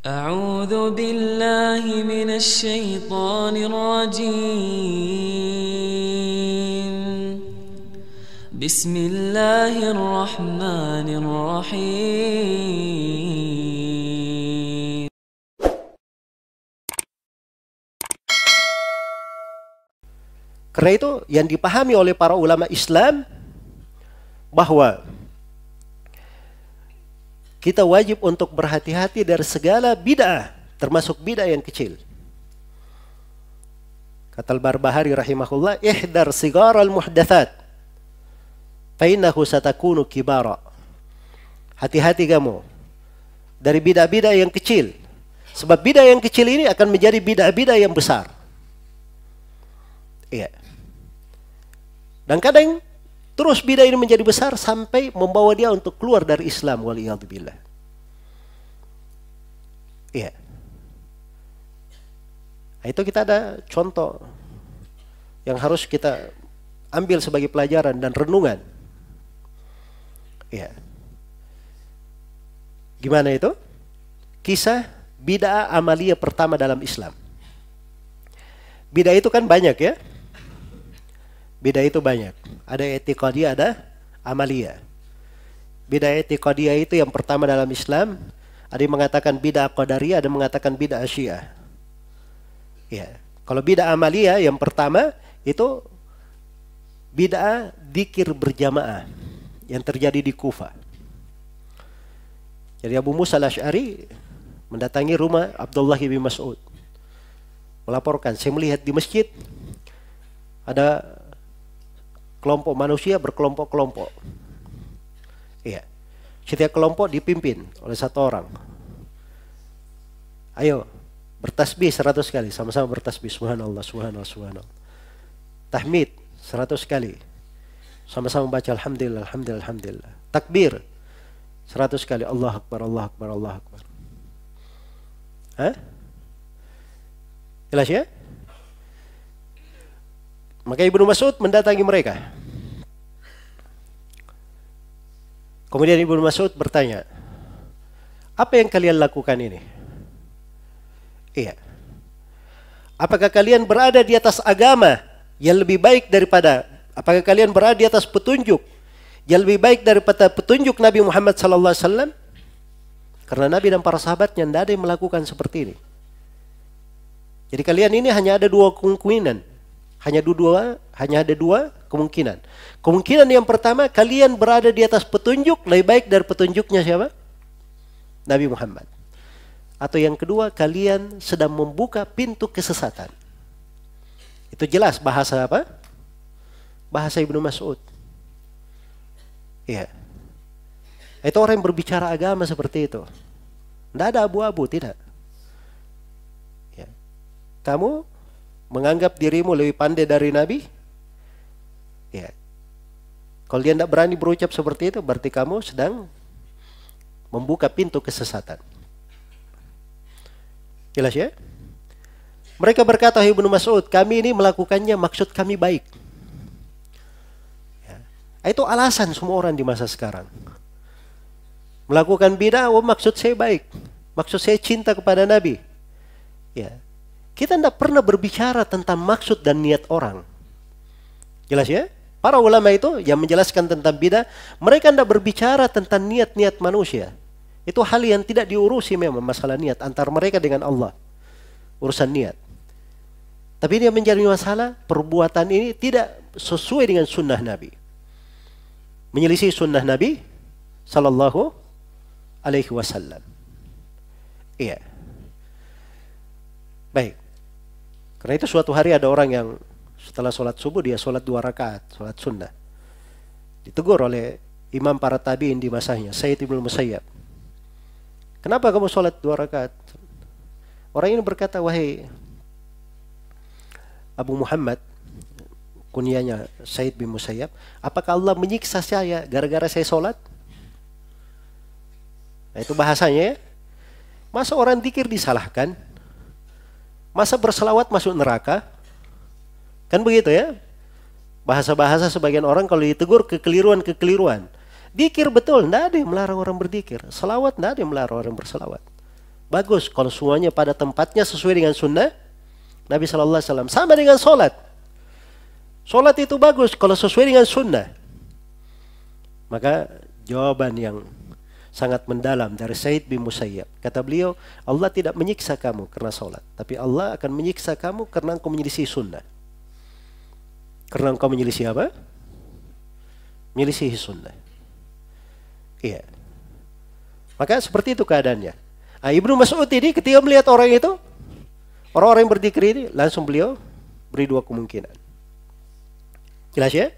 أعوذ بالله من الشيطان الرجيم بسم الله الرحمن الرحيم. Karena itu yang dipahami oleh para ulama Islam bahwa kita wajib untuk berhati-hati dari segala bid'ah, termasuk bid'ah yang kecil. Kata Al-Barbahari rahimahullah, ihdar sigaral muhdatsat fa innahu satakunu kibara. Hati-hati kamu dari bid'ah-bid'ah yang kecil, sebab bid'ah yang kecil ini akan menjadi bid'ah-bid'ah yang besar. Iya. Dan kadang terus bid'ah ini menjadi besar sampai membawa dia untuk keluar dari Islam, waliyadzubillah. Iya. Nah, itu kita ada contoh yang harus kita ambil sebagai pelajaran dan renungan. Iya. Gimana itu? Kisah bid'ah amaliyah pertama dalam Islam. Bid'ah itu kan banyak ya. Bid'ah itu banyak. Ada i'tiqadiyah, ada amaliyah. Bid'ah i'tiqadiyah itu yang pertama dalam Islam. Ada yang mengatakan bid'ah qadariyah, ada yang mengatakan bid'ah syiah. Ya. Kalau bid'ah amaliyah yang pertama itu bid'ah dzikir berjamaah yang terjadi di Kufah. Jadi Abu Musa al-Asy'ari mendatangi rumah Abdullah bin Mas'ud. Melaporkan, saya melihat di masjid ada kelompok manusia berkelompok-kelompok. Iya. Setiap kelompok dipimpin oleh satu orang. Ayo, bertasbih 100 kali. Sama-sama bertasbih. Subhanallah, subhanallah, subhanallah. Tahmid 100 kali. Sama-sama baca alhamdulillah, alhamdulillah, alhamdulillah. Takbir 100 kali. Allah Akbar, Allah Akbar, Allah Akbar. Hah? Jelas ya? Maka Ibnu Mas'ud mendatangi mereka. Kemudian Ibnu Mas'ud bertanya, apa yang kalian lakukan ini? Iya. Apakah kalian berada di atas agama yang lebih baik daripada, apakah kalian berada di atas petunjuk yang lebih baik daripada petunjuk Nabi Muhammad SAW? Karena Nabi dan para sahabatnya tidak ada yang melakukan seperti ini. Jadi kalian ini hanya ada dua kemungkinan. Hanya ada dua kemungkinan. Kemungkinan yang pertama, kalian berada di atas petunjuk lebih baik dari petunjuknya siapa? Nabi Muhammad. Atau yang kedua, kalian sedang membuka pintu kesesatan. Itu jelas bahasa apa? Bahasa Ibnu Mas'ud. Iya. Itu orang yang berbicara agama seperti itu. Tidak ada abu-abu, tidak. Ya. Kamu menganggap dirimu lebih pandai dari Nabi? Ya. Kalau dia tidak berani berucap seperti itu, berarti kamu sedang membuka pintu kesesatan. Jelas ya? Mereka berkata, Ibnu Mas'ud, kami ini melakukannya maksud kami baik. Ya. Itu alasan semua orang di masa sekarang. Melakukan bid'ah, maksud saya baik. Maksud saya cinta kepada Nabi. Ya. Kita tidak pernah berbicara tentang maksud dan niat orang. Jelas ya? Para ulama itu yang menjelaskan tentang bidah, mereka tidak berbicara tentang niat-niat manusia. Itu hal yang tidak diurusi memang, masalah niat antara mereka dengan Allah. Urusan niat. Tapi ini yang menjadi masalah, perbuatan ini tidak sesuai dengan sunnah Nabi. Menyelisih sunnah Nabi sallallahu alaihi wasallam. Iya. Baik. Karena itu suatu hari ada orang yang setelah sholat subuh dia sholat 2 rakaat, sholat sunnah. Ditegur oleh imam para tabi'in di masanya, Sayyid Ibnu Musayyab. Kenapa kamu sholat 2 rakaat? Orang ini berkata, wahai Abu Muhammad, kunyanya Sayyid bin Musayyab, apakah Allah menyiksa saya gara-gara saya sholat? Nah, itu bahasanya ya. Masa orang dzikir disalahkan? Masa berselawat masuk neraka? Kan begitu ya? Bahasa-bahasa sebagian orang kalau ditegur kekeliruan-kekeliruan. Dzikir betul, tidak ada yang melarang orang berzikir. Selawat, tidak ada yang melarang orang berselawat. Bagus kalau semuanya pada tempatnya sesuai dengan sunnah Nabi Sallallahu Alaihi Wasallam. Sama dengan sholat. Sholat itu bagus kalau sesuai dengan sunnah. Maka jawaban yang sangat mendalam dari Said bin Musayyab. Kata beliau, Allah tidak menyiksa kamu karena sholat. Tapi Allah akan menyiksa kamu karena engkau menyelisih sunnah. Karena engkau menyelisih apa? Menyelisih sunnah. Iya. Maka seperti itu keadaannya. Ibnu Mas'ud ini ketika melihat orang itu, orang-orang yang berzikir ini, langsung beliau beri dua kemungkinan. Jelas ya?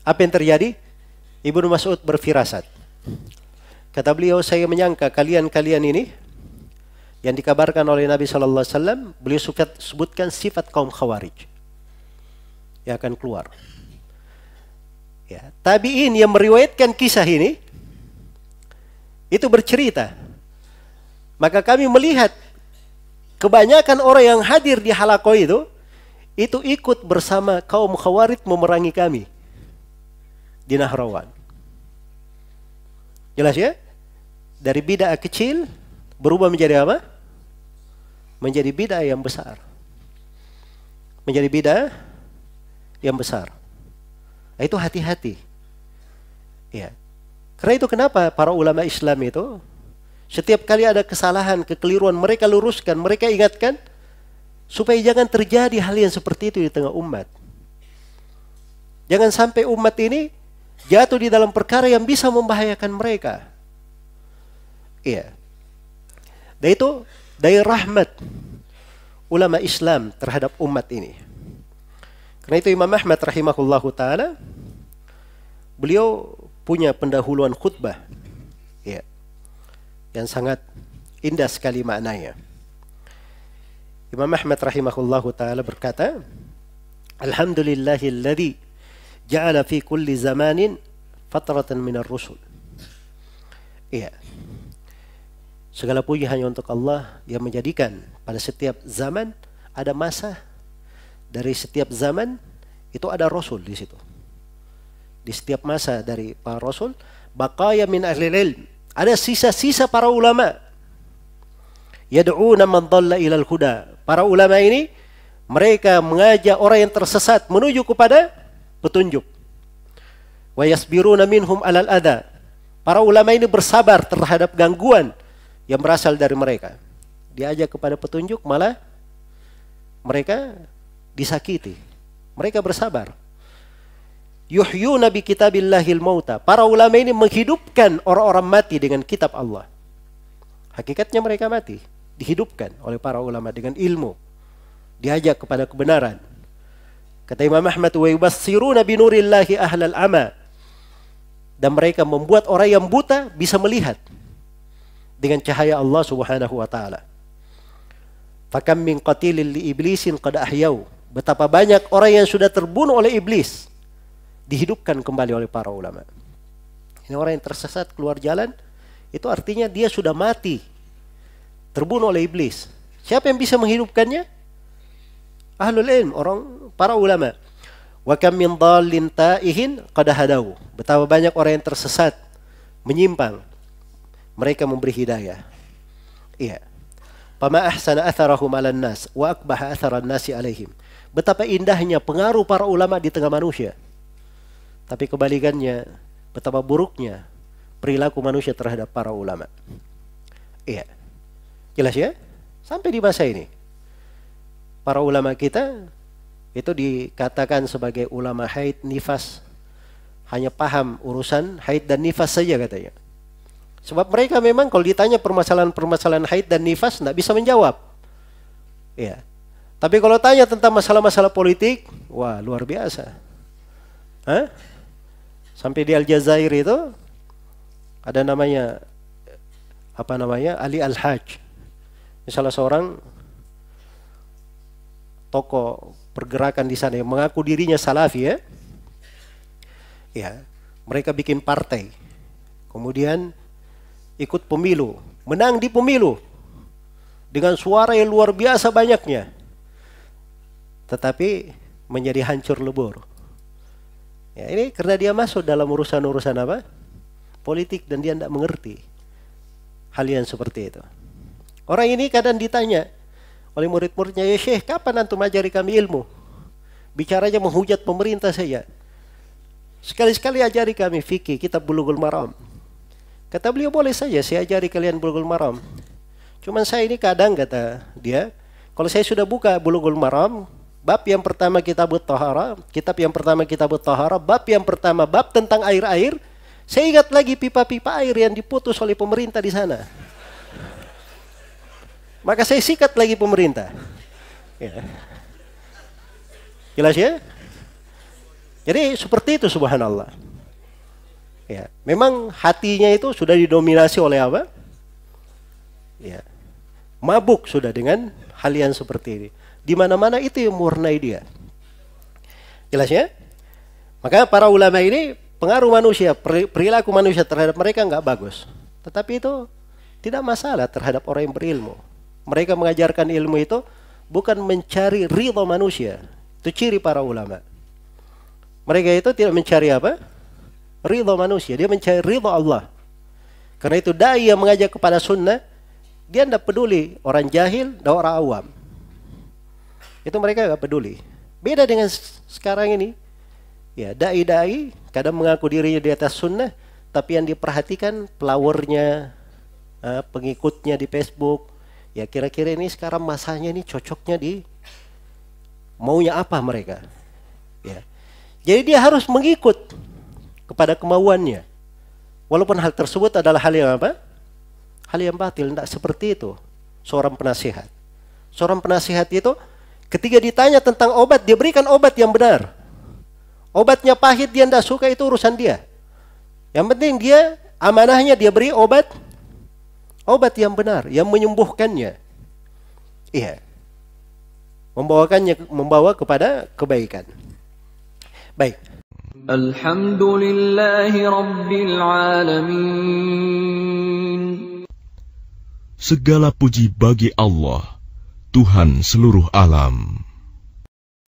Apa yang terjadi? Ibnu Mas'ud berfirasat. Kata beliau, saya menyangka kalian-kalian ini yang dikabarkan oleh Nabi Sallallahu Alaihi Wasallam, beliau sebutkan sifat kaum Khawarij yang akan keluar. Ya, tabi'in yang meriwayatkan kisah ini itu bercerita. Maka kami melihat kebanyakan orang yang hadir di halaqah itu ikut bersama kaum Khawarij memerangi kami di Nahrawan. Jelas ya? Dari bid'ah kecil berubah menjadi apa? Menjadi bid'ah yang besar. Menjadi bid'ah yang besar. Itu hati-hati. Ya. Karena itu kenapa para ulama Islam itu setiap kali ada kesalahan, kekeliruan, mereka luruskan, mereka ingatkan supaya jangan terjadi hal yang seperti itu di tengah umat. Jangan sampai umat ini jatuh di dalam perkara yang bisa membahayakan mereka. Iya. Dan itu dari rahmat ulama Islam terhadap umat ini. Karena itu Imam Ahmad rahimahullahu ta'ala, beliau punya pendahuluan khutbah ya, yang sangat indah sekali maknanya. Imam Ahmad rahimahullahu ta'ala berkata, Alhamdulillahilladzi ja'ala fi kulli zamanin fatratan minar rusul. Iya. Segala puji hanya untuk Allah yang menjadikan pada setiap zaman ada masa, dari setiap zaman itu ada rasul di situ. Di setiap masa dari para rasul, baqaya min ahli ilm, ada sisa-sisa para ulama. Yad'una man dhalla ilal huda. Para ulama ini mereka mengajak orang yang tersesat menuju kepada petunjuk. Wa yasbiruna minhum alal adha. Para ulama ini bersabar terhadap gangguan yang berasal dari mereka. Diajak kepada petunjuk malah mereka disakiti. Mereka bersabar. Yuhyuna bi kitabillahil mauta. Para ulama ini menghidupkan orang-orang mati dengan kitab Allah. Hakikatnya mereka mati, dihidupkan oleh para ulama dengan ilmu. Diajak kepada kebenaran. Kata Imam Ahmad, wa yubassiruna bi nurillahi ahlal ama. Dan mereka membuat orang yang buta bisa melihat dengan cahaya Allah Subhanahu wa taala. Fakam min qatilin li iblisin qad ahyau. Betapa banyak orang yang sudah terbunuh oleh iblis dihidupkan kembali oleh para ulama. Ini orang yang tersesat keluar jalan, itu artinya dia sudah mati, terbunuh oleh iblis. Siapa yang bisa menghidupkannya? Ahlul ilm, orang para ulama. Wa kam min dhallin ta'ihin qad hadau. Betapa banyak orang yang tersesat, menyimpang, mereka memberi hidayah. Iya. Fama ahsana atharahum 'alan nas wa akbaha atharan nasi 'alaihim. Betapa indahnya pengaruh para ulama di tengah manusia. Tapi kebalikannya, betapa buruknya perilaku manusia terhadap para ulama. Iya. Jelas ya? Sampai di masa ini, para ulama kita itu dikatakan sebagai ulama haid nifas. Hanya paham urusan haid dan nifas saja katanya. Sebab mereka memang kalau ditanya permasalahan-permasalahan haid dan nifas tidak bisa menjawab. Iya. Tapi kalau tanya tentang masalah-masalah politik, wah luar biasa. Hah? Sampai di Aljazair itu ada namanya Ali Al-Hajj. Salah seorang tokoh pergerakan di sana yang mengaku dirinya Salafi ya. Ya, mereka bikin partai. Kemudian ikut pemilu, menang di pemilu dengan suara yang luar biasa banyaknya. Tetapi menjadi hancur lebur. Ya, ini karena dia masuk dalam urusan-urusan apa? Politik, dan dia tidak mengerti hal yang seperti itu. Orang ini kadang ditanya oleh murid-muridnya, ya Syekh, kapan antum ajari kami ilmu? Bicaranya menghujat pemerintah saja. Sekali-sekali ajari kami fikih, kitab Bulughul Maram. Kata beliau, boleh saja saya ajari kalian Bulughul Maram. Cuman saya ini kadang, kata dia, kalau saya sudah buka Bulughul Maram, bab yang pertama kitab Thahara, bab yang pertama bab tentang air-air, saya ingat lagi pipa-pipa air yang diputus oleh pemerintah di sana. Maka saya sikat lagi pemerintah. Ya. Jelas ya? Jadi seperti itu, subhanallah. Ya, memang hatinya itu sudah didominasi oleh apa? Ya. Mabuk sudah dengan hal yang seperti ini. Di mana-mana itu yang mewarnai dia. Jelas ya? Maka para ulama ini pengaruh manusia, perilaku manusia terhadap mereka enggak bagus. Tetapi itu tidak masalah terhadap orang yang berilmu. Mereka mengajarkan ilmu itu bukan mencari ridha manusia. Itu ciri para ulama. Mereka itu tidak mencari apa? Ridha manusia. Dia mencari ridha Allah. Karena itu dai yang mengajak kepada sunnah, dia tidak peduli orang jahil dan orang awam. Itu mereka tidak peduli. Beda dengan sekarang ini. Ya, dai-dai kadang mengaku dirinya di atas sunnah, tapi yang diperhatikan pelawarnya, pengikutnya di Facebook. Ya, kira-kira ini sekarang masanya ini cocoknya di maunya apa mereka. Ya. Jadi dia harus mengikut kepada kemauannya. Walaupun hal tersebut adalah hal yang apa? Hal yang batil. Tidak seperti itu seorang penasihat. Seorang penasihat itu ketika ditanya tentang obat, dia berikan obat yang benar. Obatnya pahit, dia tidak suka, itu urusan dia. Yang penting dia, amanahnya dia beri obat yang benar, yang menyembuhkannya. Iya. Membawa kepada kebaikan. Baik. Alhamdulillahi Rabbil Alamin. Segala puji bagi Allah, Tuhan seluruh alam.